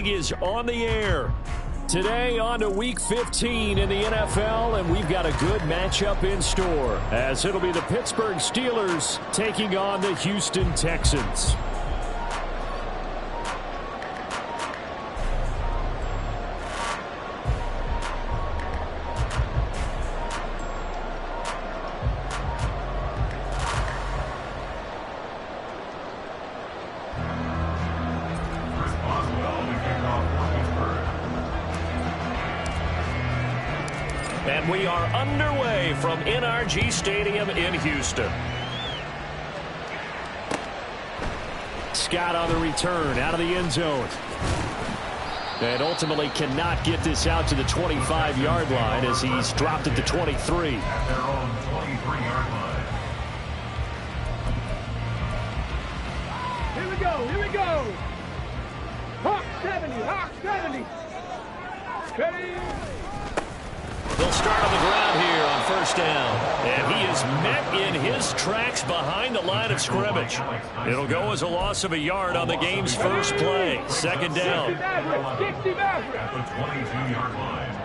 League is on the air. Today on to Week 15 in the NFL, and we've got a good matchup in store, as it'll be the Pittsburgh Steelers taking on the Houston Texans. And we are underway from NRG Stadium in Houston. Scott on the return out of the end zone. And ultimately cannot get this out to the 25-yard line as he's dropped at the 23. At their own 23-yard line. Here we go, here we go. Hawk 70, Hawk 70. Ready? They'll start on the ground here on first down. And he is met in his tracks behind the line of scrimmage. It'll go as a loss of a yard on the game's first play. Second down. 60 At the 22-yard line.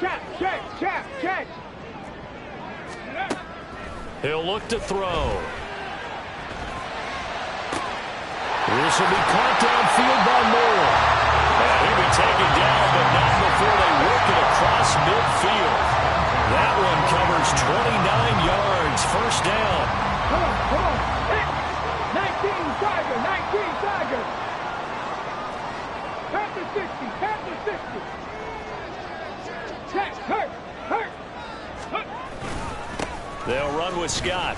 Check. He'll look to throw. This will be caught downfield by Moore. And he'll be taken down, but not before they work it across midfield. That one covers 29 yards. First down. Come on. Hit. 19 Tiger. Past the 60. Check, hurt. They'll run with Scott.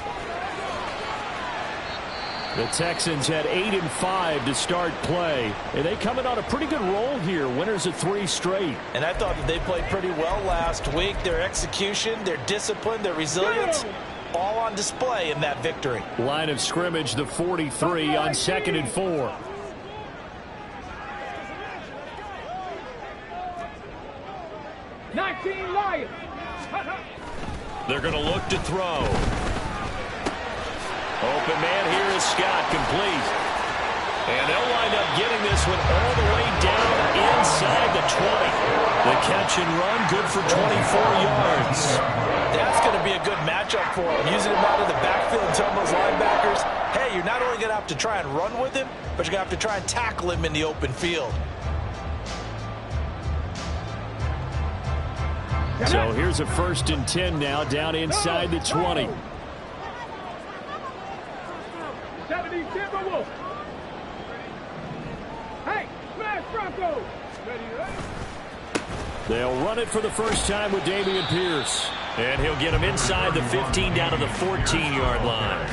The Texans had 8 and 5 to start play, and they coming on a pretty good roll here. Winners of 3 straight. And I thought that they played pretty well last week. Their execution, their discipline, their resilience, all on display in that victory. Line of scrimmage, the 43 on 2nd and 4. Lions. They're going to look to throw. Open man here is Scott, complete. And they'll wind up getting this one all the way down inside the 20. The catch and run, good for 24 yards. That's going to be a good matchup for him. Using him out of the backfield and telling those linebackers, hey, you're not only going to have to try and run with him, but you're going to have to try and tackle him in the open field. So here's a 1st and 10 now, down inside the 20. 70 Timberwolves. Hey, smash Broncos. Ready? They'll run it for the first time with Dameon Pierce. And he'll get him inside the 15 down to the 14-yard line.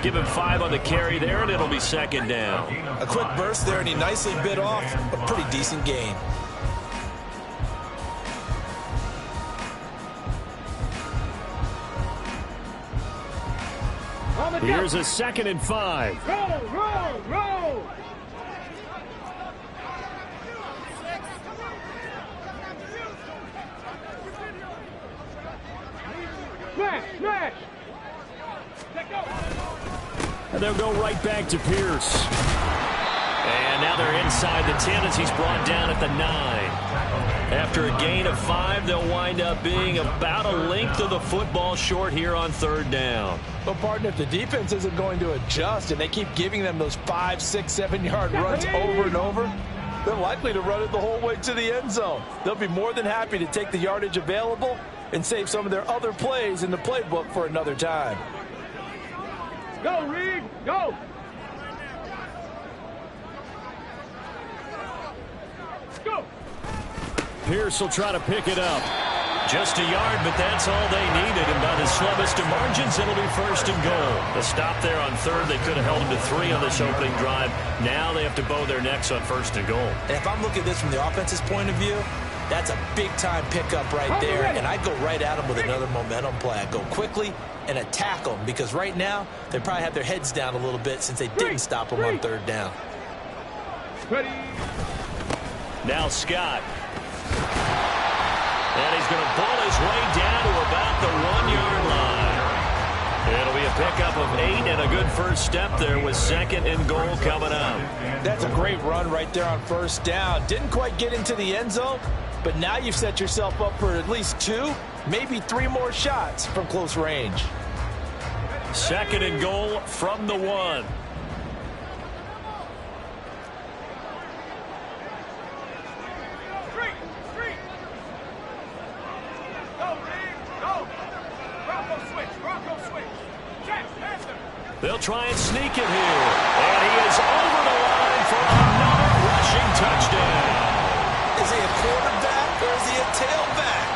Give him 5 on the carry there, and it'll be second down. A quick burst there, and he nicely bit off a pretty decent gain. Here's a 2nd and 5. Roll. Smash. And they'll go right back to Pierce. And now they're inside the 10 as he's brought down at the 9. After a gain of 5, they'll wind up being about a length of the football short here on 3rd down. Well, partner, if the defense isn't going to adjust and they keep giving them those 5, 6, 7-yard runs over and over, they're likely to run it the whole way to the end zone. They'll be more than happy to take the yardage available and save some of their other plays in the playbook for another time. Go, Reed, go. Pierce will try to pick it up. Just a yard, but that's all they needed. And by the slimmest of margins, it'll be 1st and goal. The stop there on 3rd, they could have held him to 3 on this opening drive. Now they have to bow their necks on 1st and goal. And if I'm looking at this from the offense's point of view, that's a big-time pickup right there. And I'd go right at him with another momentum play. I'd go quickly and attack them, because right now they probably have their heads down a little bit since they didn't stop him on 3rd down. Ready. Now Scott. And he's going to pull his way down to about the 1-yard line. It'll be a pickup of 8 and a good first step there with 2nd and goal coming up. That's a great great run right there on first down. Didn't quite get into the end zone, but now you've set yourself up for at least 2, maybe 3 more shots from close range. 2nd and goal from the 1. They'll try and sneak it here. And he is over the line for another rushing touchdown. Is he a quarterback or is he a tailback?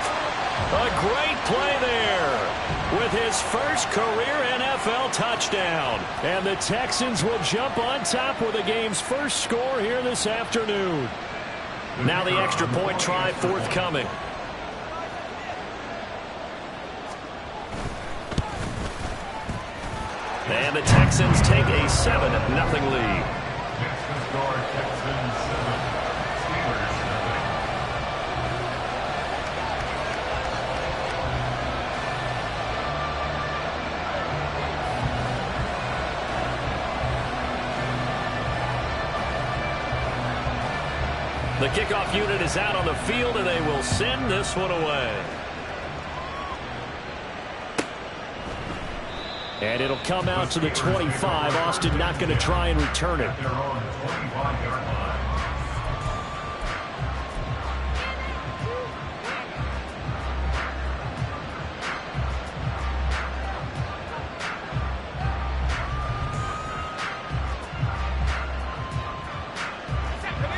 A great play there with his first career NFL touchdown. And the Texans will jump on top with the game's first score here this afternoon. Now the extra point try forthcoming. And the Texans take a 7-0 lead. Texans score, Texans 7, Steelers 7. The kickoff unit is out on the field, and they will send this one away. And it'll come out to the 25. Austin not going to try and return it. at their own 25-yard line.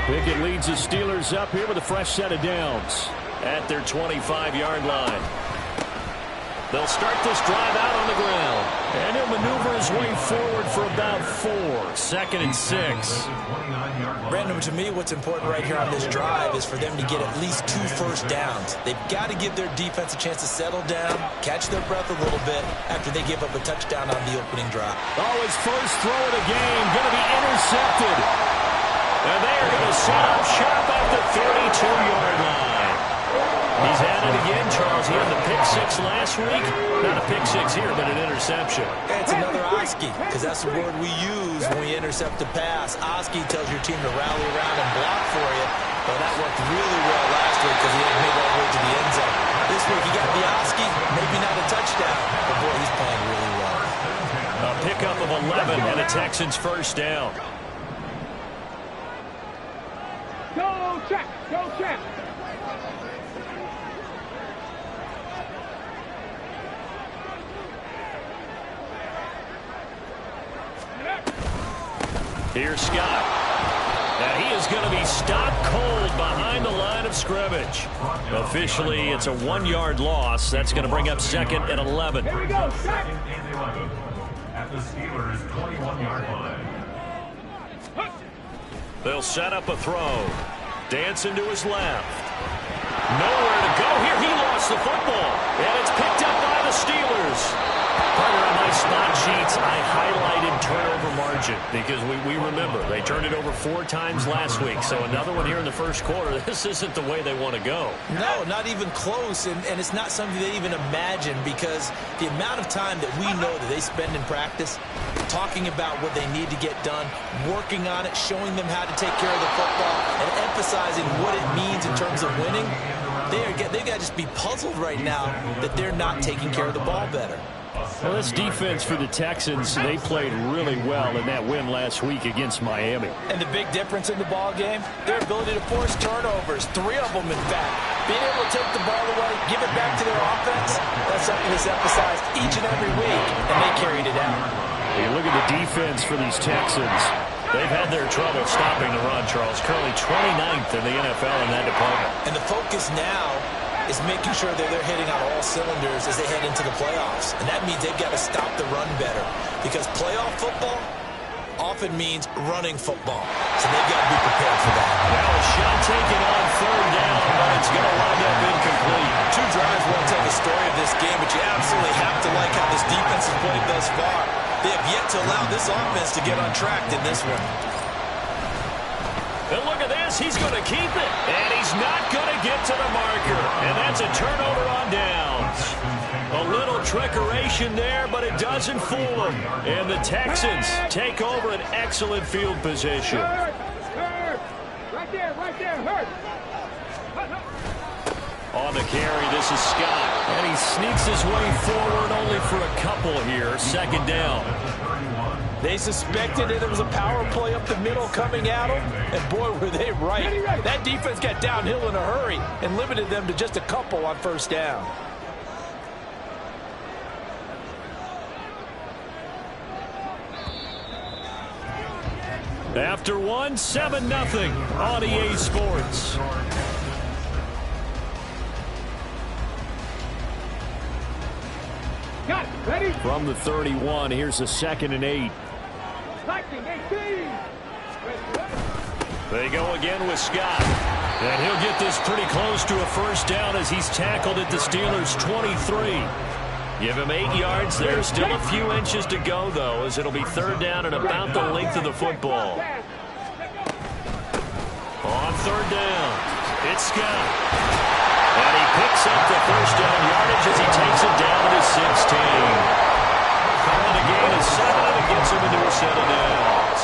Pickett leads the Steelers up here with a fresh set of downs at their 25-yard line. They'll start this drive out on the ground. And he'll maneuver his way forward for about 4. 2nd and 6. Brandon, to me, what's important right here on this drive is for them to get at least 2 first downs. They've got to give their defense a chance to settle down, catch their breath a little bit after they give up a touchdown on the opening drive. Oh, his first throw of the game going to be intercepted. And they are going to set up shop at the 32-yard line. He's at it again, Charles. He had the pick 6 last week. Not a pick 6 here, but an interception. It's another Oski, because that's the word we use when we intercept a pass. Oski tells your team to rally around and block for you. Well, that worked really well last week because he had made all the way to the end zone. This week he got the Oski, maybe not a touchdown, but boy, he's playing really well. A pickup of 11 and a Texans first down. Go, check! Go, check! Here's Scott. And he is going to be stopped cold behind the line of scrimmage. Officially, it's a 1-yard loss. That's going to bring up 2nd and 11. Here we go, check! 2nd and 11 at the Steelers' 21-yard line. They'll set up a throw. Dancing to his left. Nowhere to go here. He lost the football. And it's picked up by the Steelers. Partner, on my spot sheets, I highlighted turnover margin because we remember they turned it over 4 times last week. So another one here in the first quarter. This isn't the way they want to go. No, not even close, and it's not something they even imagine because the amount of time that we know that they spend in practice talking about what they need to get done, working on it, showing them how to take care of the football, and emphasizing what it means in terms of winning, they got to just be puzzled right now that they're not taking care of the ball better. Well, this defense for the Texans, they played really well in that win last week against Miami. And the big difference in the ball game, their ability to force turnovers, 3 of them in fact. Being able to take the ball away, give it back to their offense, that's something that's emphasized each and every week, and they carried it out. You look at the defense for these Texans. They've had their trouble stopping the run, Charles. Currently 29th in the NFL in that department. And the focus now is making sure that they're hitting on all cylinders as they head into the playoffs. And that means they've got to stop the run better because playoff football often means running football. So they've got to be prepared for that. Now a shot taken on 3rd down, but it's going to wind up incomplete. 2 drives won't tell the story of this game, but you absolutely have to like how this defense has played thus far. They have yet to allow this offense to get untracked in this one. And look at this. He's going to keep it. And he's not going to get to the marker. And that's a turnover on downs. A little trickeration there, but it doesn't fool them. And the Texans take over an excellent field position. right there, hurt. On the carry, this is Scott. And he sneaks his way forward only for a couple here. Second down. They suspected that it was a power play up the middle coming at them, and boy, were they right. That defense got downhill in a hurry and limited them to just a couple on first down. After one, 7-0 on EA Sports. Got it. Ready? From the 31, here's a 2nd and 8. Lightning 18. They go again with Scott. And he'll get this pretty close to a first down as he's tackled at the Steelers' 23. Give him 8 yards there. Still a few inches to go, though, as it'll be third down and about the length of the football. On third down, it's Scott. And he picks up the first down yardage as he takes it down to the 16. Calling a gain of 7, and it gets him into a set of downs.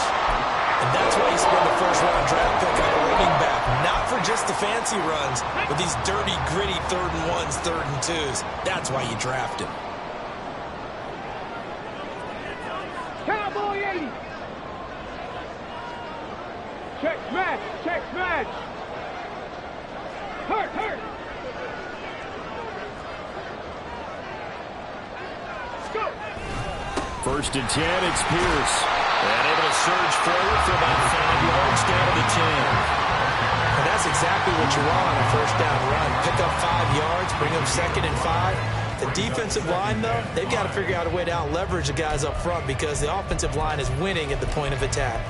And that's why you spend the first-round draft pick on a running back. Not for just the fancy runs, but these dirty, gritty 3rd and 1s, 3rd and 2s. That's why you draft him. Cowboy 80. Check smash. Check smash. Hurt, hurt. Go. 1st and 10, it's Pierce. And able to surge forward for about 5 yards down to the 10. And that's exactly what you want on a first down run. Pick up 5 yards, bring them 2nd and 5. The defensive line, though, they've got to figure out a way to out-leverage the guys up front because the offensive line is winning at the point of attack.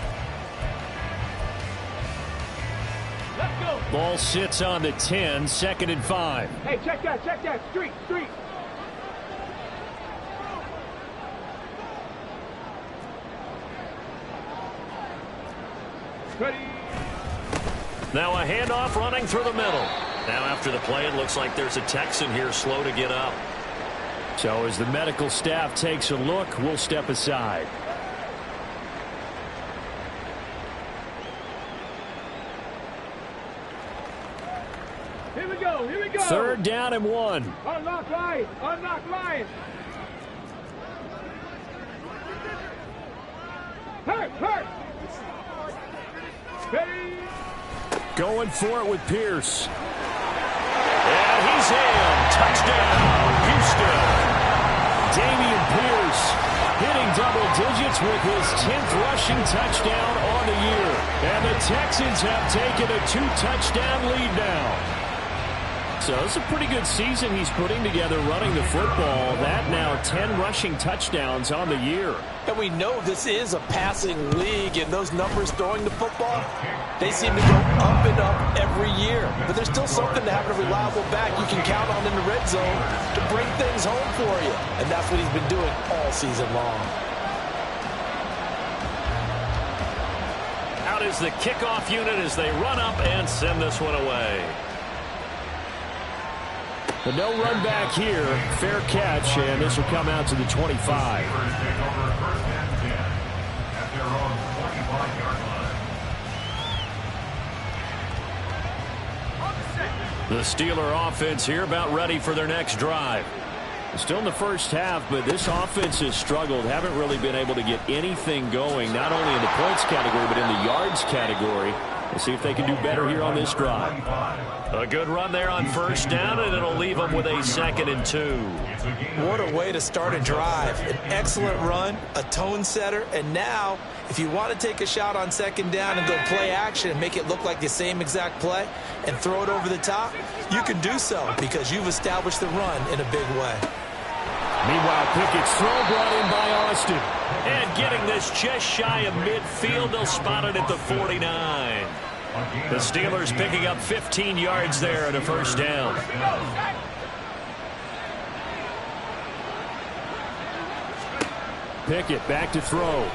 Let's go. Ball sits on the 10, 2nd and 5. Hey, check that, check that. Street, street. Ready. Now a handoff running through the middle. Now after the play, it looks like there's a Texan here slow to get up. So as the medical staff takes a look, we'll step aside. Here we go, here we go. 3rd down and 1. Unlock line, unlock line. Hurt, hurt. Ready. Going for it with Pierce. And he's in. Touchdown, Houston. Damian Pierce hitting double digits with his 10th rushing touchdown on the year. And the Texans have taken a 2-touchdown lead now. So it's a pretty good season he's putting together running the football. That now 10 rushing touchdowns on the year. And we know this is a passing league, and those numbers throwing the football, they seem to go up and up every year. But there's still something to having a reliable back you can count on in the red zone to bring things home for you. And that's what he's been doing all season long. Out is the kickoff unit as they run up and send this one away. But no run back here. Fair catch, and this will come out to the 25. The Steeler offense here about ready for their next drive. Still in the first half, but this offense has struggled. Haven't really been able to get anything going, not only in the points category, but in the yards category. We'll see if they can do better here on this drive. A good run there on first down, and it'll leave them with a 2nd and 2. What a way to start a drive. An excellent run, a tone setter, and now if you want to take a shot on 2nd down and go play action and make it look like the same exact play and throw it over the top, you can do so because you've established the run in a big way. Meanwhile, Pickett's throw brought in by Austin. And getting this just shy of midfield, they'll spot it at the 49. The Steelers picking up 15 yards there at a first down. Pickett back to throw.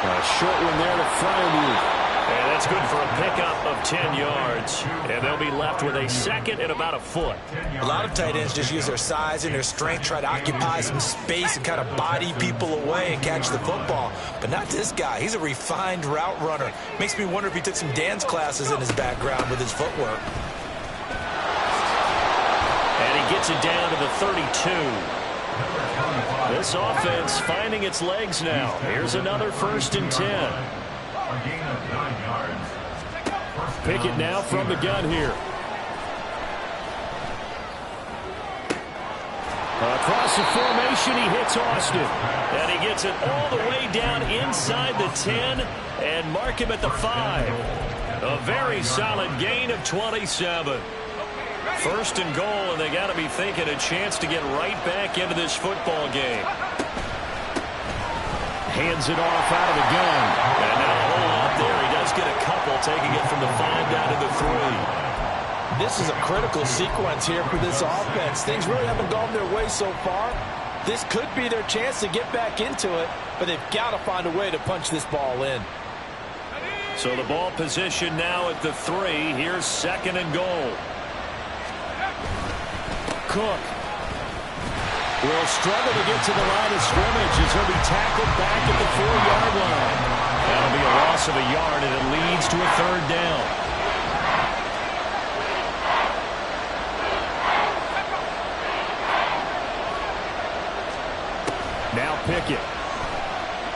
A short one there to Freiermuth. And that's good for a pickup of 10 yards. And they'll be left with a second and about a foot. A lot of tight ends just use their size and their strength, try to occupy some space and kind of body people away and catch the football. But not this guy. He's a refined route runner. Makes me wonder if he took some dance classes in his background with his footwork. And he gets it down to the 32. This offense finding its legs now. Here's another 1st and 10. Pickett now from the gun here. Across the formation, he hits Austin. And he gets it all the way down inside the 10 and mark him at the 5. A very solid gain of 27. 1st and goal, and they got to be thinking a chance to get right back into this football game. Hands it off out of the gun. And now a whole lot there. He does get a couple, taking it from the 5 down to the 3. This is a critical sequence here for this offense. Things really haven't gone their way so far. This could be their chance to get back into it, but they've got to find a way to punch this ball in. So the ball position now at the 3. Here's 2nd and goal. Cook will struggle to get to the line of scrimmage as he'll be tackled back at the 4-yard line. That'll be a loss of a yard, and it leads to a 3rd down. Now Pickett.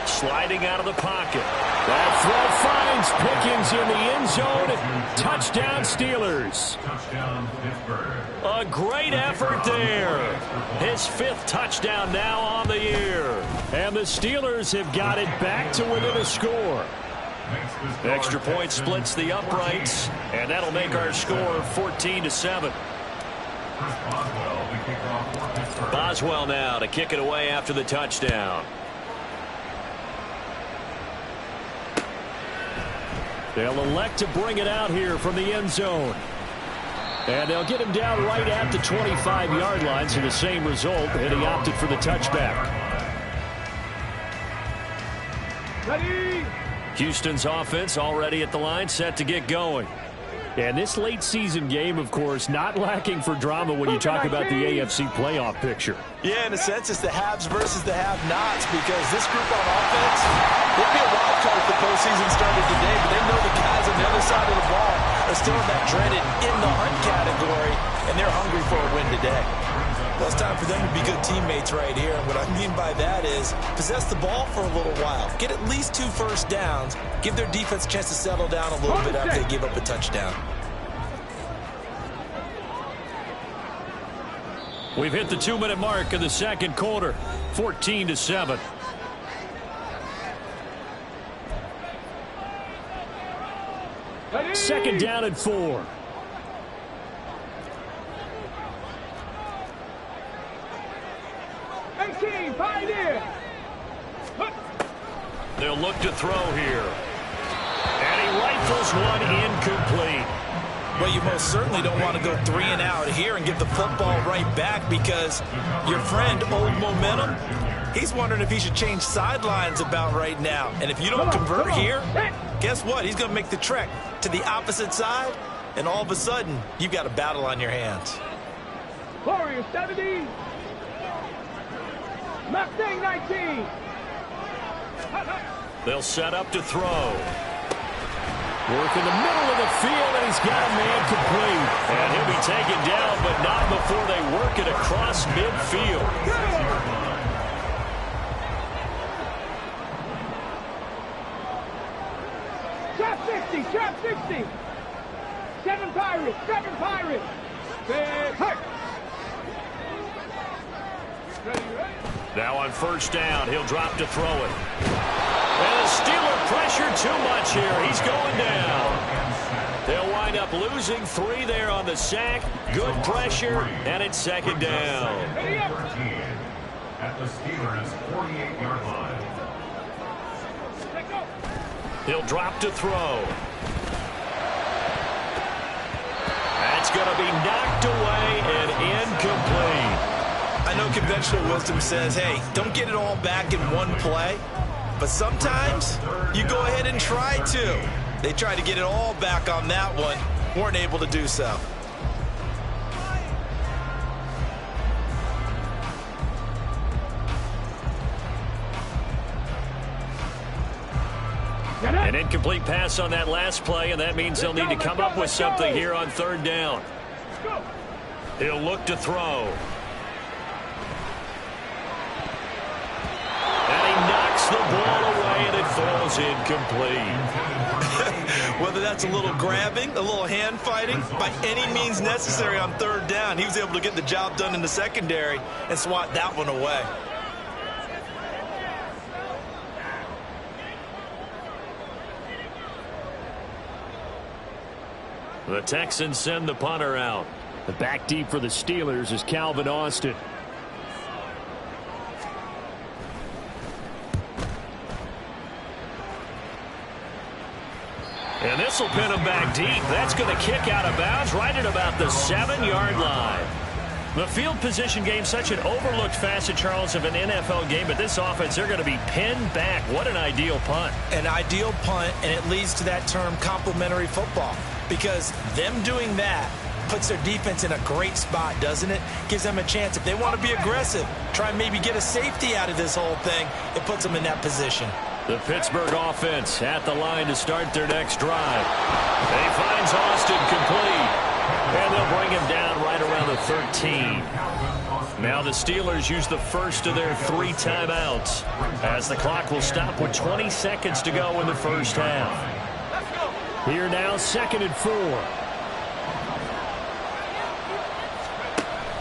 Sliding out of the pocket. That throw finds Pickens in the end zone. Touchdown Steelers. Touchdown Pittsburgh. A great effort there. His 5th touchdown now on the year. And the Steelers have got it back to within a score. Extra point splits the uprights, and that'll make our score 14-7. Boswell now to kick it away after the touchdown. They'll elect to bring it out here from the end zone. And they'll get him down right at the 25-yard line, so the same result, and he opted for the touchback. Ready? Houston's offense already at the line, set to get going. And this late season game, of course, not lacking for drama when you talk about the AFC playoff picture. Yeah, in a sense, it's the haves versus the have-nots, because this group on offense, they'd be a wild card if the postseason started today, but they know the guys on the other side of the ball are still in that dreaded in-the-hunt category, and they're hungry for a win today. Well, it's time for them to be good teammates right here, and what I mean by that is possess the ball for a little while, get at least 2 first downs, give their defense a chance to settle down a little bit after they give up a touchdown. We've hit the 2-minute mark of the 2nd quarter, 14-7. Ready? 2nd down and 4. Pioneer. They'll look to throw here. And he rifles one incomplete. Well, you most certainly don't want to go 3 and out here and give the football right back, because your friend, Old Momentum, he's wondering if he should change sidelines about right now. And if you don't convert here, guess what? He's going to make the trek to the opposite side, and all of a sudden, you've got a battle on your hands. Warriors 70. Mustang 19. They'll set up to throw. Work in the middle of the field, and he's got a man complete. And he'll be taken down, but not before they work it across midfield. Trap 60, trap 60. 7 Pirates, 7 Pirates. Big hurt. Ready. Now on 1st down, he'll drop to throw it. And the Steeler pressure too much here. He's going down. They'll wind up losing 3 there on the sack. Good pressure, and it's 2nd down. At the Steelers' 48-yard line. He'll drop to throw. That's going to be knocked away and incomplete. I know conventional wisdom says, hey, don't get it all back in one play. But sometimes you go ahead and try to. They tried to get it all back on that one. Weren't able to do so. An incomplete pass on that last play, and that means they'll need to come up with something here on third down. He'll look to throw. And he knocks the ball away, and it falls incomplete. Whether that's a little grabbing, a little hand fighting, by any means necessary on third down, he was able to get the job done in the secondary and swat that one away. The Texans send the punter out. The back deep for the Steelers is Calvin Austin. And this will pin him back deep. That's going to kick out of bounds right at about the 7-yard line. The field position game, such an overlooked facet, Charles, of an NFL game. But this offense, they're going to be pinned back. What an ideal punt. An ideal punt, and it leads to that term complementary football. Because them doing that puts their defense in a great spot, doesn't it? Gives them a chance. If they want to be aggressive, try and maybe get a safety out of this whole thing, it puts them in that position. The Pittsburgh offense at the line to start their next drive. He finds Austin complete. And they'll bring him down right around the 13. Now the Steelers use the first of their 3 timeouts, as the clock will stop with 20 seconds to go in the first half. Here now, 2nd and 4.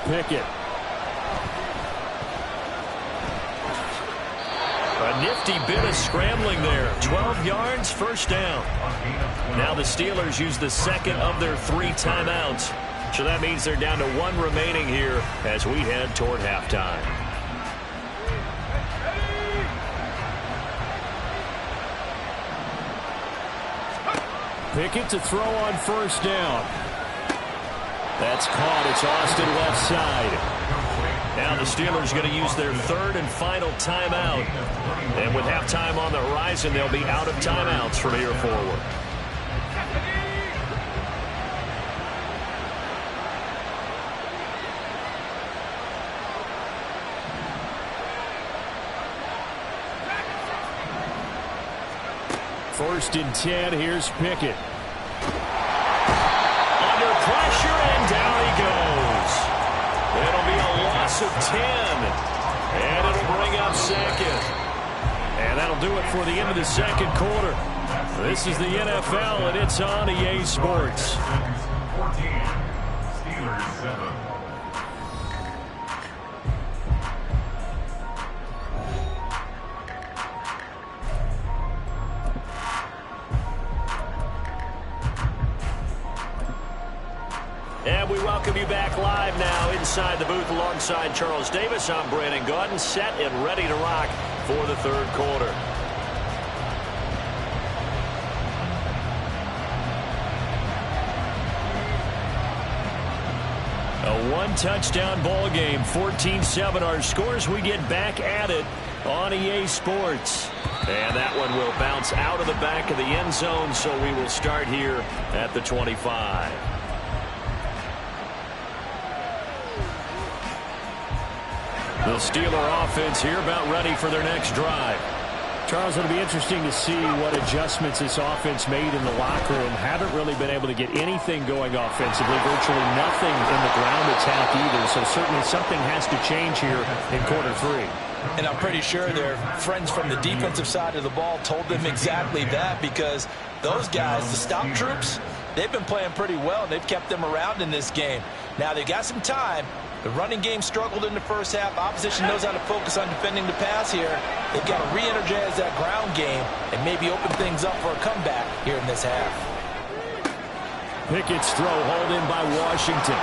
Pickett. A nifty bit of scrambling there. 12 yards, first down. Now the Steelers use the second of their 3 timeouts. So that means they're down to 1 remaining here as we head toward halftime. Pickett to throw on first down. That's caught. It's Austin left side. Now the Steelers going to use their 3rd and final timeout. And with halftime on the horizon, they'll be out of timeouts from here forward. First and 10, here's Pickett. Under pressure, and down he goes. It'll be a loss of 10. And it'll bring up 2nd. And that'll do it for the end of the 2nd quarter. This is the NFL, and it's on EA Sports. 14, Steelers 7. And we welcome you back live now inside the booth alongside Charles Davis. I'm Brandon Gaudin, set and ready to rock for the 3rd quarter. A 1-touchdown ball game, 14-7 our scores. We get back at it on EA Sports. And that one will bounce out of the back of the end zone, so we will start here at the 25. The Steeler offense here about ready for their next drive. Charles, it'll be interesting to see what adjustments this offense made in the locker room. Haven't really been able to get anything going offensively. Virtually nothing in the ground attack either. So certainly something has to change here in quarter 3. And I'm pretty sure their friends from the defensive side of the ball told them exactly that, because those guys, the stop troops, they've been playing pretty well. They've kept them around in this game. Now they've got some time. The running game struggled in the first half. Opposition knows how to focus on defending the pass here. They've got to re-energize that ground game and maybe open things up for a comeback here in this half. Pickett's throw hauled in by Washington.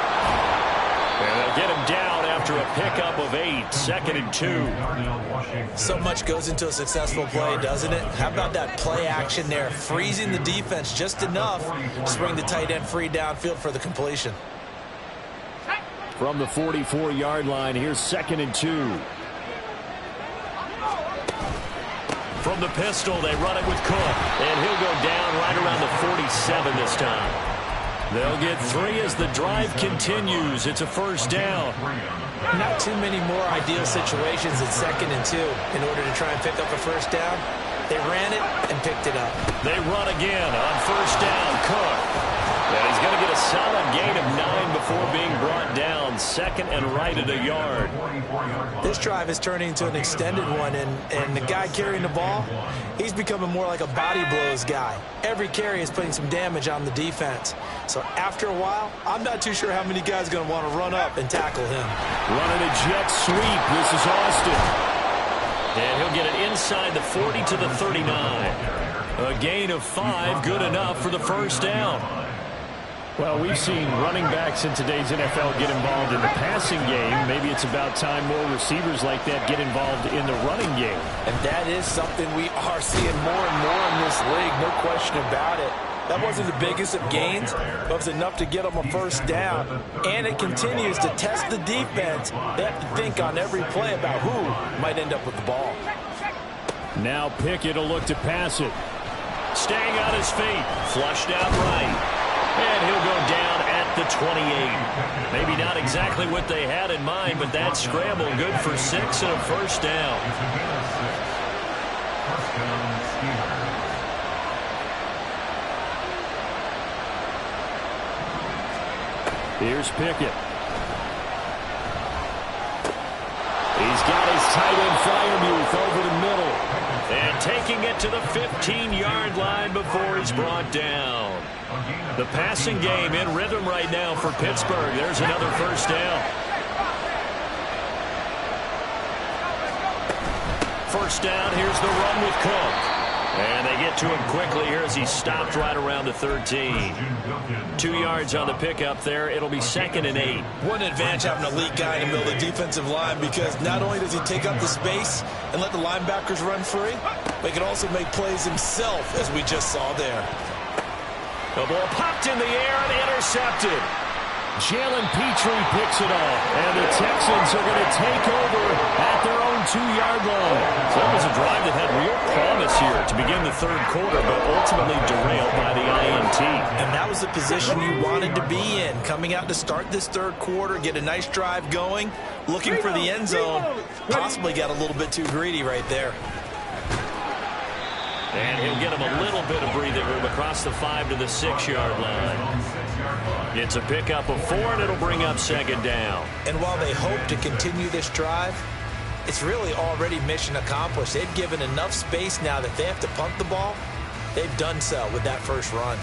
And they'll get him down after a pickup of 8, 2nd and 2. So much goes into a successful play, doesn't it? How about that play action there, freezing the defense just enough to bring the tight end free downfield for the completion. From the 44-yard line, here's 2nd and 2. From the pistol, they run it with Cook. And he'll go down right around the 47 this time. They'll get 3 as the drive continues. It's a first down. Not too many more ideal situations at 2nd and 2 in order to try and pick up a first down. They ran it and picked it up. They run again on first down. Cook. And he's going to get a solid gain of 9 before being brought down. 2nd and right at a yard. This drive is turning into an extended one, and the guy carrying the ball, he's becoming more like a body blows guy. Every carry is putting some damage on the defense. So after a while, I'm not too sure how many guys are going to want to run up and tackle him. Running a jet sweep. This is Austin. And he'll get it inside the 40 to the 39. A gain of 5, good enough for the first down. Well, we've seen running backs in today's NFL get involved in the passing game. Maybe it's about time more receivers like that get involved in the running game. And that is something we are seeing more and more in this league, no question about it. That wasn't the biggest of gains, but it was enough to get them a first down. And it continues to test the defense. They have to think on every play about who might end up with the ball. Now Pickett will look to pass it. Staying on his feet. Flushed out right. And he'll go down at the 28. Maybe not exactly what they had in mind, but that scramble good for 6 and a first down. Here's Pickett. He's got his tight end Freiermuth over the middle. And taking it to the 15-yard line before he's brought down. The passing game in rhythm right now for Pittsburgh. There's another first down. First down, here's the run with Cook. And they get to him quickly here as he stopped right around the 13. 2 yards on the pickup there. It'll be 2nd and 8. What an advantage having an elite guy in the middle of the defensive line, because not only does he take up the space and let the linebackers run free, but he can also make plays himself, as we just saw there. The ball popped in the air and intercepted. Jalen Petrie picks it off, and the Texans are going to take over at their own 2-yard line. So that was a drive that had real promise here to begin the 3rd quarter, but ultimately derailed by the INT. And that was the position you wanted to be in, coming out to start this 3rd quarter, get a nice drive going, looking for the end zone. Possibly got a little bit too greedy right there. And he'll get him a little bit of breathing room across the 5 to the 6-yard line. It's a pickup of 4, and it'll bring up 2nd down. And while they hope to continue this drive, it's really already mission accomplished. They've given enough space now that they have to punt the ball. They've done so with that first run.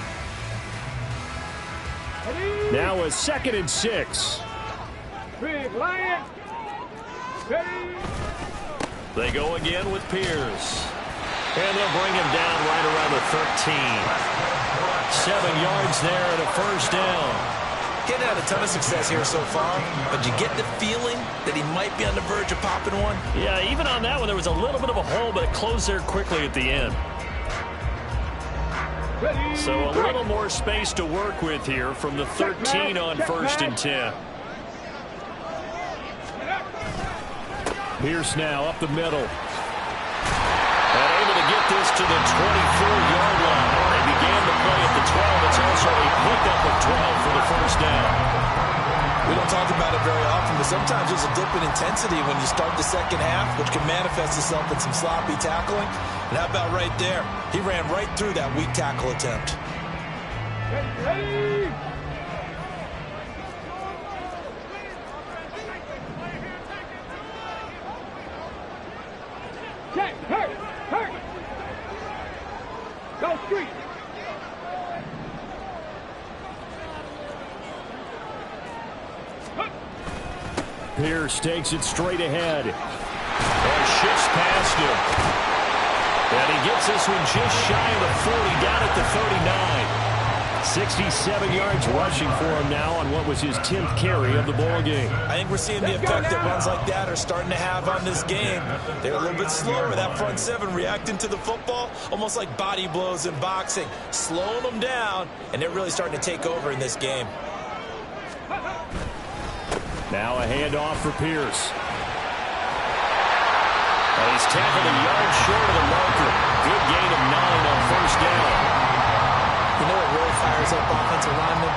Now a 2nd and 6. Big Lion. Ready. They go again with Pierce. And they'll bring him down right around the 13. 7 yards there and a first down. Getting had a ton of success here so far, but you get the feeling that he might be on the verge of popping one. Yeah, even on that one, there was a little bit of a hole, but it closed there quickly at the end. So a little more space to work with here from the 13 on 1st and 10. Pierce now up the middle. And able to get this to the 24-yard line. They began the play at the 12. It's also a pickup of 12 for the first down. We don't talk about it very often, but sometimes there's a dip in intensity when you start the 2nd half, which can manifest itself in some sloppy tackling. And how about right there? He ran right through that weak tackle attempt. Ready. Check. Hurt. Go street. Pierce takes it straight ahead. And shifts past him. And he gets this one just shy of the 40, down at the 39. 67 yards rushing for him now on what was his 10th carry of the ball game. I think we're seeing the effect that runs like that are starting to have on this game. They're a little bit slower, that front 7 reacting to the football, almost like body blows in boxing, slowing them down, and they're really starting to take over in this game. Now a handoff for Pierce. And he's tackled a yard short of the marker. Good gain of 9 on first down. You know, as offensive linemen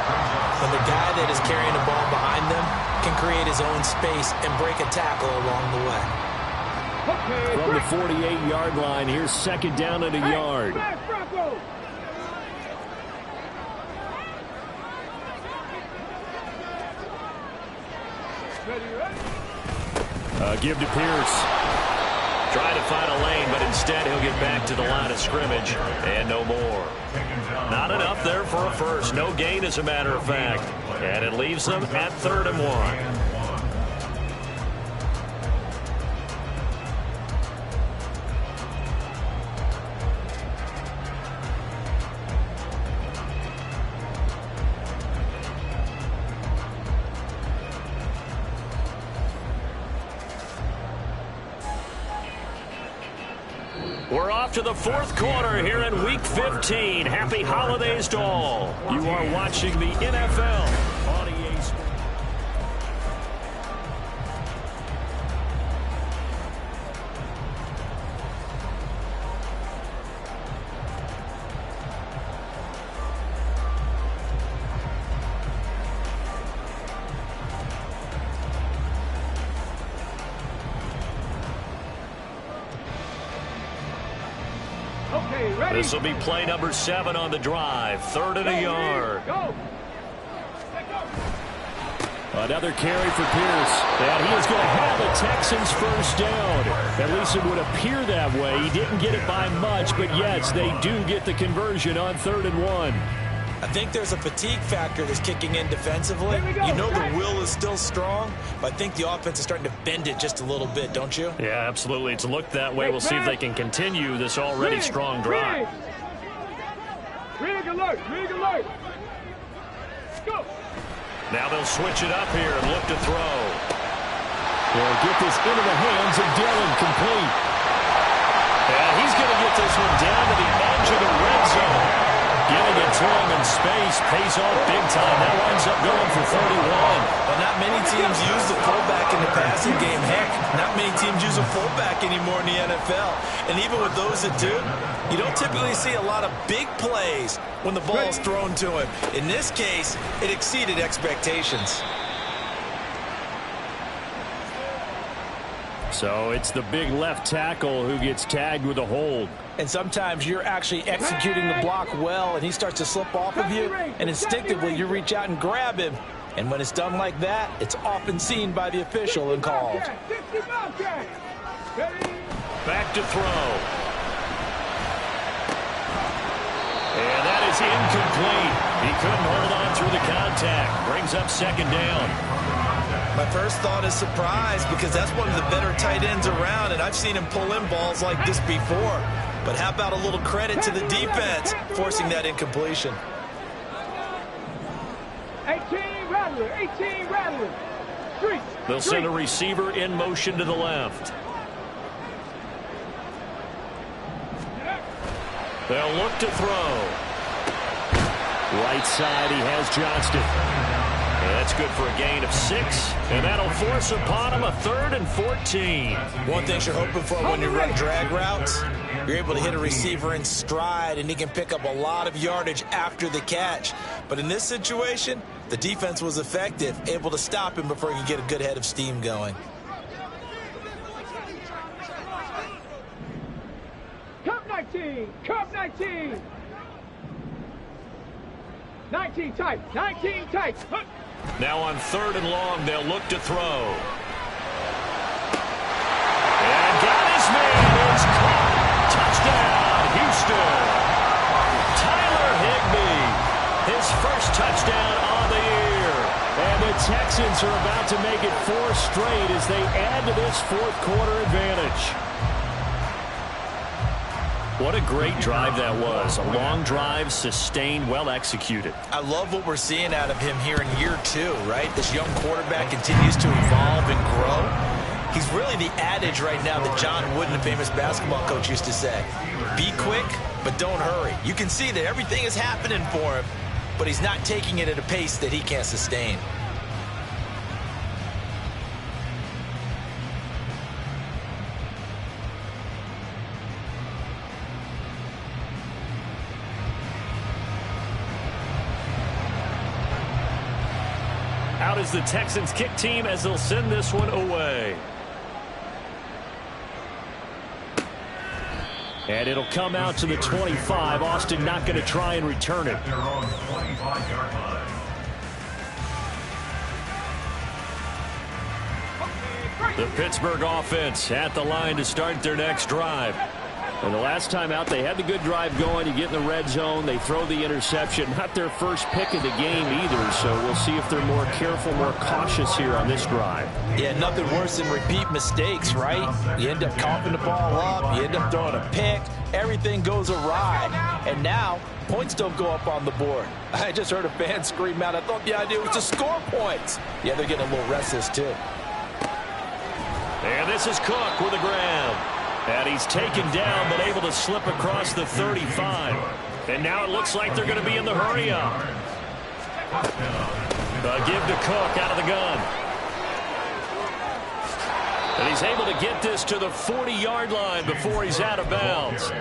when the guy that is carrying the ball behind them can create his own space and break a tackle along the way. From the 48-yard line, here's second down and a yard. Give to Pierce. Trying to find a lane, but instead he'll get back to the line of scrimmage and no more. Not enough there for a first. No gain, as a matter of fact. And it leaves them at 3rd and 1. We're off to the 4th quarter here in Week 15. Happy holidays to all. You are watching the NFL on EA Sports. This will be play number 7 on the drive. 3rd and a yard. Another carry for Pierce. And he is going to have the Texans first down. At least it would appear that way. He didn't get it by much, but yes, they do get the conversion on 3rd and 1. I think there's a fatigue factor that's kicking in defensively. You know the will is still strong, but I think the offense is starting to bend it just a little bit, don't you? Yeah, absolutely. It's looked that way. We'll see if they can continue this already strong drive. Rig alert! Rig alert! Go! Now they'll switch it up here and look to throw. They'll get this into the hands of Dillon, complete. And he's going to get this one down to the edge of the red zone. Giving it to him in space pays off big time. That winds up going for 31. Well, not many teams use the fullback in the passing game. Heck, not many teams use a fullback anymore in the NFL. And even with those that do, you don't typically see a lot of big plays when the ball is thrown to him. In this case, it exceeded expectations. So it's the big left tackle who gets tagged with a hold. And sometimes you're actually executing the block well, and he starts to slip off of you, and instinctively you reach out and grab him. And when it's done like that, it's often seen by the official and called. Back to throw. And that is incomplete. He couldn't hold on through the contact. Brings up second down. My first thought is surprise, because that's one of the better tight ends around, and I've seen him pull in balls like this before. But how about a little credit to the defense forcing that incompletion? 18 Rattler, 18 Rattler. Street. They'll send a receiver in motion to the left. They'll look to throw. Right side, he has Johnston. And that's good for a gain of 6, and that'll force upon him a 3rd and 14. One thing you're hoping for when you run drag routes, you're able to hit a receiver in stride, and he can pick up a lot of yardage after the catch. But in this situation, the defense was effective, able to stop him before he could get a good head of steam going. Cup 19, Cup 19. 19 tight, 19 tight. Now on 3rd and long, they'll look to throw. And got his man. It's caught. Touchdown, Houston. Tyler Higbee, his first touchdown on the year. And the Texans are about to make it 4 straight as they add to this 4th quarter advantage. What a great drive that was. A long drive, sustained, well executed. I love what we're seeing out of him here in year 2, right? This young quarterback continues to evolve and grow. He's really the adage right now that John Wooden, the famous basketball coach, used to say. Be quick, but don't hurry. You can see that everything is happening for him, but he's not taking it at a pace that he can't sustain. Out is the Texans kick team as they'll send this one away. And it'll come out to the 25. Austin not going to try and return it. Their own 25-yard line. The Pittsburgh offense at the line to start their next drive. And the last time out, they had the good drive going. You get in the red zone, they throw the interception. Not their first pick of the game either, so we'll see if they're more careful, more cautious here on this drive. Yeah, nothing worse than repeat mistakes, right? You end up coughing the ball up, you end up throwing a pick, everything goes awry. And now, points don't go up on the board. I just heard a fan scream out, I thought the idea was to score points. Yeah, they're getting a little restless too. And this is Cook with a grab. And he's taken down, but able to slip across the 35. And now it looks like they're going to be in the hurry-up. Give to Cook out of the gun. And he's able to get this to the 40-yard line before he's out of bounds.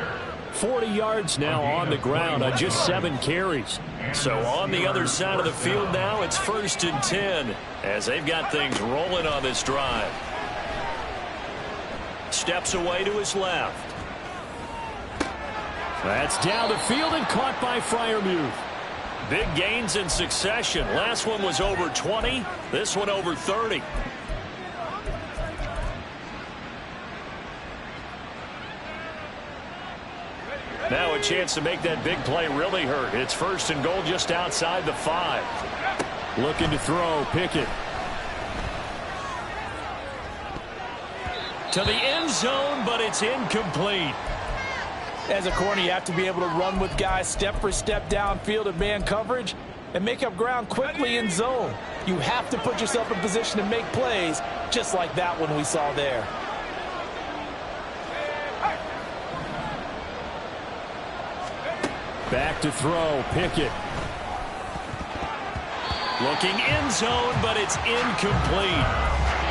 40 yards now on the ground on just 7 carries. So on the other side of the field now, it's 1st and 10 as they've got things rolling on this drive. Steps away to his left. That's down the field and caught by Freiermuth. Big gains in succession. Last one was over 20. This one over 30. Now a chance to make that big play really hurt. It's 1st and goal just outside the 5. Looking to throw. Pickett. To the end zone, but it's incomplete. As a corner, you have to be able to run with guys step for step downfield in man coverage and make up ground quickly in zone. You have to put yourself in position to make plays, just like that one we saw there. Back to throw. Pickett. Looking end zone, but it's incomplete.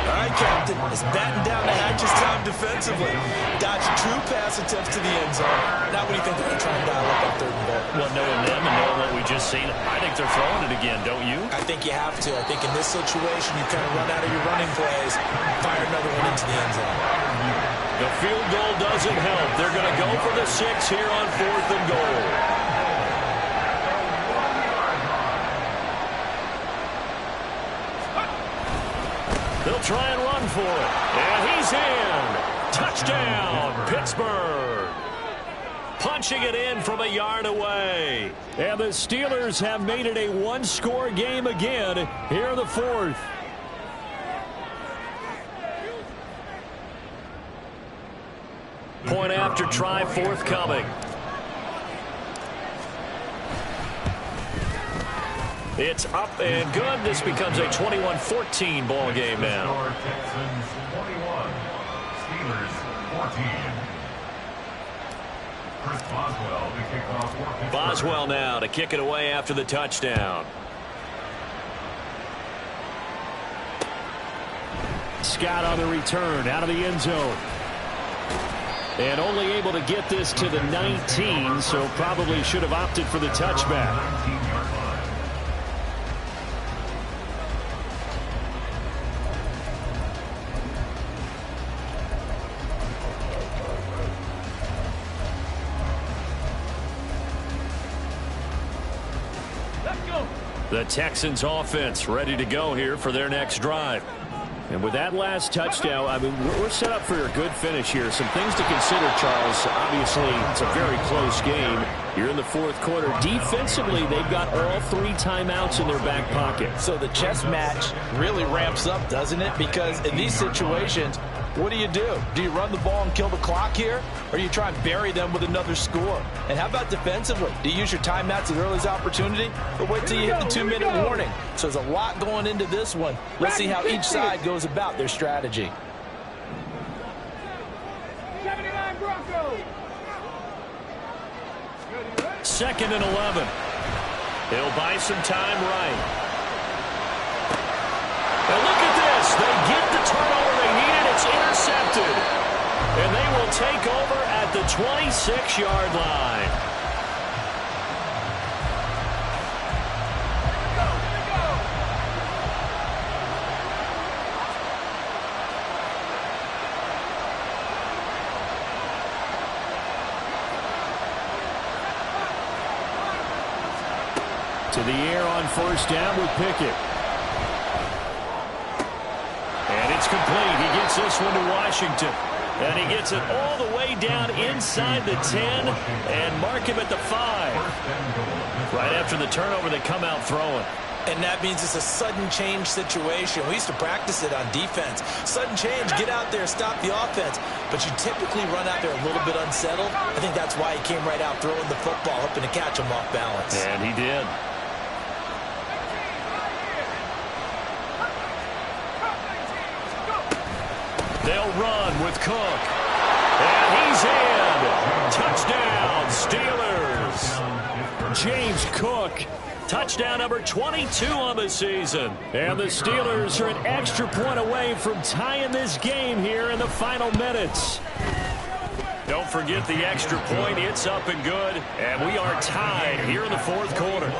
All right, Captain, it's batting down the hatches time defensively. Dodge true pass attempts to the end zone. Now what do you think they're going to try and dial up on 3rd and goal? Well, knowing them and knowing what we just seen, I think they're throwing it again, don't you? I think you have to. I think in this situation, you kind of run out of your running plays, fire another one into the end zone. The field goal doesn't help. They're going to go for the 6 here on 4th and goal. They'll try and run for it. And he's in. Touchdown, Pittsburgh. Punching it in from a yard away. And the Steelers have made it a 1-score game again here in the 4th. Point after try forthcoming. It's up and good. This becomes a 21-14 ball game now. Texans 21, Steelers 14. Chris Boswell to kick off for Pittsburgh. Boswell now to kick it away after the touchdown. Scott on the return out of the end zone. And only able to get this to the 19, so probably should have opted for the touchback. 19-yard line. The Texans offense ready to go here for their next drive. And with that last touchdown, I mean, we're set up for a good finish here. Some things to consider, Charles. Obviously, it's a very close game. You're in the 4th quarter. Defensively, they've got all 3 timeouts in their back pocket. So the chess match really ramps up, doesn't it? Because in these situations, what do? Do you run the ball and kill the clock here? Or do you try and bury them with another score? And how about defensively? Do you use your timeouts as early as opportunity? Or wait till you hit the 2-minute warning? So there's a lot going into this one. Let's see how each side goes about their strategy. 79 Broncos. 2nd and 11. He'll buy some time right. And look at this. They get the turnover they needed. It's intercepted. And they will take over at the 26-yard line. To the air on first down with Pickett. And it's complete. He gets this one to Washington. And he gets it all the way down inside the 10 and mark him at the 5. Right after the turnover, they come out throwing. And that means it's a sudden change situation. We used to practice it on defense. Sudden change, get out there, stop the offense. But you typically run out there a little bit unsettled. I think that's why he came right out throwing the football, hoping to catch him off balance. And he did. They'll run with Cook. And he's in. Touchdown, Steelers. James Cook. Touchdown number 22 on the season. And the Steelers are an extra point away from tying this game here in the final minutes. Don't forget the extra point. It's up and good. And we are tied here in the fourth quarter.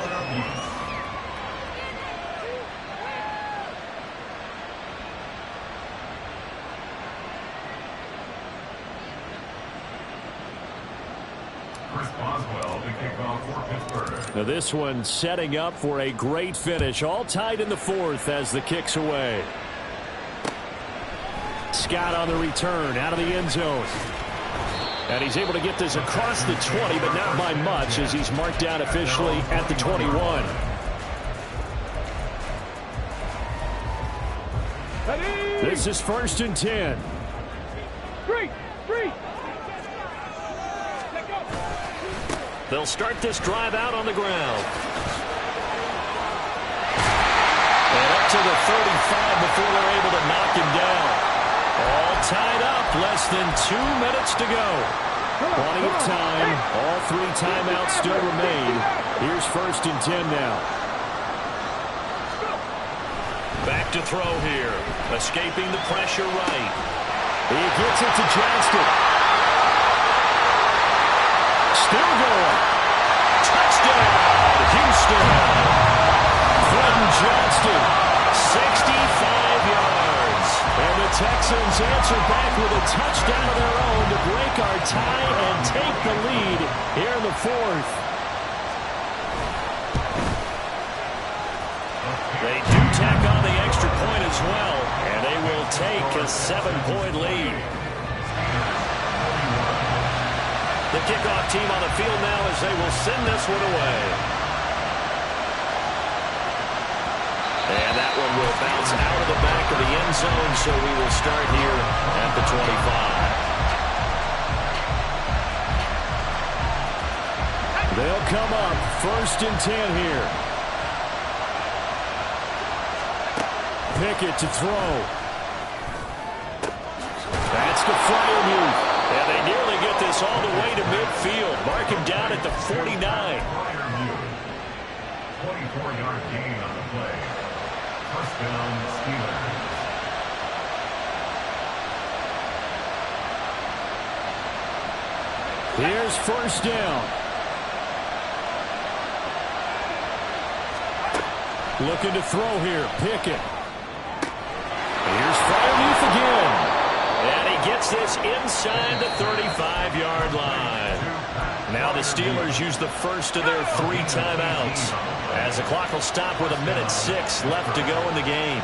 Now this one setting up for a great finish. All tied in the fourth as the kick's away. Scott on the return out of the end zone. And he's able to get this across the 20, but not by much as he's marked down officially at the 21. This is 1st and 10. Three. They'll start this drive out on the ground. And up to the 35 before they're able to knock him down. All tied up, less than 2 minutes to go. Plenty of time. All 3 timeouts still remain. Here's 1st and 10 now. Back to throw here. Escaping the pressure right. He gets it to Johnston. Still going. Touchdown, Houston. Quentin Johnston, 65 yards. And the Texans answer back with a touchdown of their own to break our tie and take the lead here in the fourth. They do tack on the extra point as well, and they will take a 7-point lead. The kickoff team on the field now as they will send this one away. And that one will bounce out of the back of the end zone, so we will start here at the 25. They'll come up 1st and 10 here. Pickett to throw. That's to Freiermuth. And they nearly get this all the way to midfield. Mark him down at the 49. 24-yard gain on the play. First down, Steelers. Here's 1st down. Looking to throw here. Pickett. Here's Freiermuth again. And he gets this inside the 35-yard line. Now the Steelers use the first of their 3 timeouts as the clock will stop with 1:06 left to go in the game.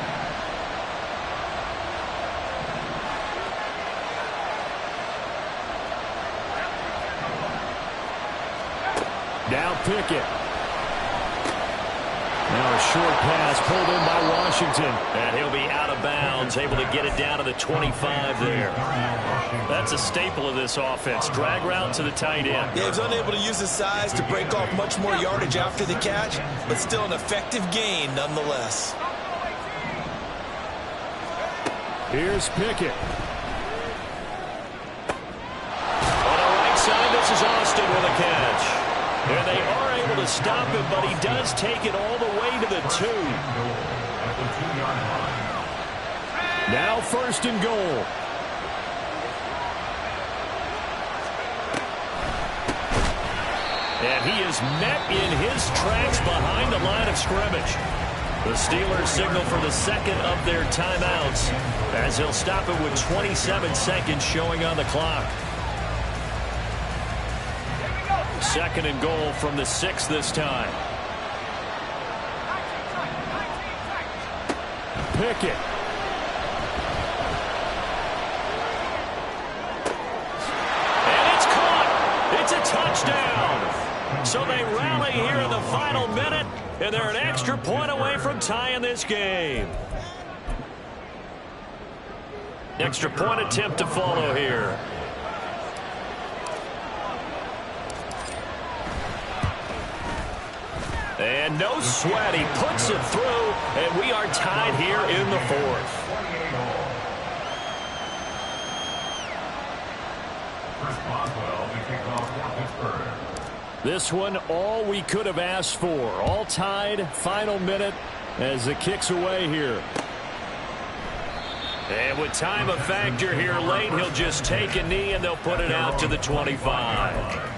Now Pickett. Now a short pass pulled in by Washington. And he'll be out of bounds, able to get it down to the 25 there. That's a staple of this offense. Drag route to the tight end. Yeah, he was unable to use his size to break off much more yardage after the catch, but still an effective gain nonetheless. Here's Pickett. On the right side, this is Austin with a catch. And they are able to stop him, but he does take it all the way to the 2. Now 1st and goal. And he is met in his tracks behind the line of scrimmage. The Steelers signal for the second of their timeouts as he'll stop it with 27 seconds showing on the clock. 2nd and goal from the 6 this time. Pickett. And it's caught. It's a touchdown. So they rally here in the final minute, and they're an extra point away from tying this game. Extra point attempt to follow here. And no sweat. He puts it through, and we are tied here in the fourth. This one, all we could have asked for. All tied, final minute as the kick's away here. And with time a factor here late, he'll just take a knee, and they'll put it out to the 25.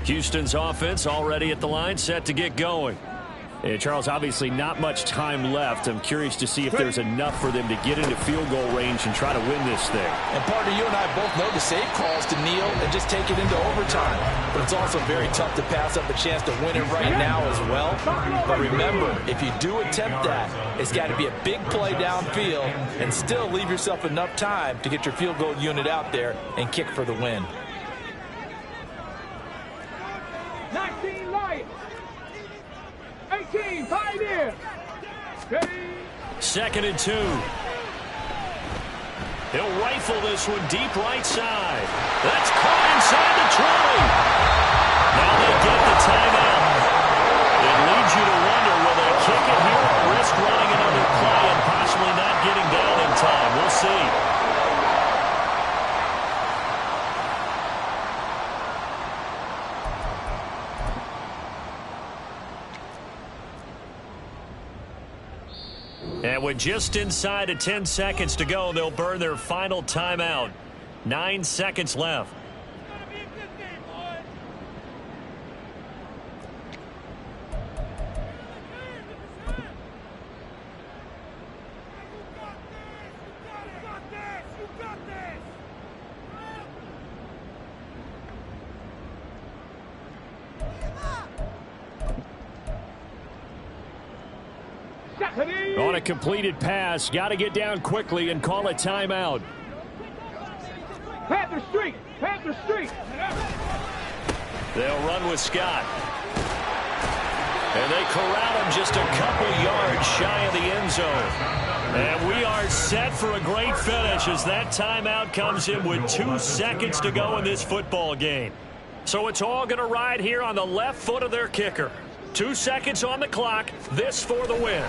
Houston's offense already at the line, set to get going. And Charles, obviously not much time left. I'm curious to see if there's enough for them to get into field goal range and try to win this thing. And partner, you and I both know the safe calls to kneel and just take it into overtime. But it's also very tough to pass up a chance to win it right now as well. But remember, if you do attempt that, it's got to be a big play downfield and still leave yourself enough time to get your field goal unit out there and kick for the win. 19 Lions. 18 Pioneers. 2nd and 2. He'll rifle this one deep right side. That's caught inside the 20. Now they get the timeout. It leads you to wonder, will they kick it here or risk running another play and possibly not getting down in time? We'll see. And with just inside of 10 seconds to go, they'll burn their final timeout. 9 seconds left. On a completed pass, got to get down quickly and call a timeout. Panther Street. Panther Street. They'll run with Scott. And they corral him just a couple yards shy of the end zone. And we are set for a great finish as that timeout comes in with 2 seconds to go in this football game. So it's all going to ride here on the left foot of their kicker. 2 seconds on the clock. This for the win.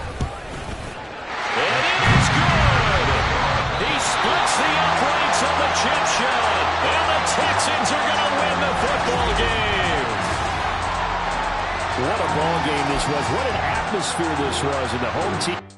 And it is good. He splits the uprights of the chip shot. And the Texans are going to win the football game. What a ball game this was. What an atmosphere this was in the home team.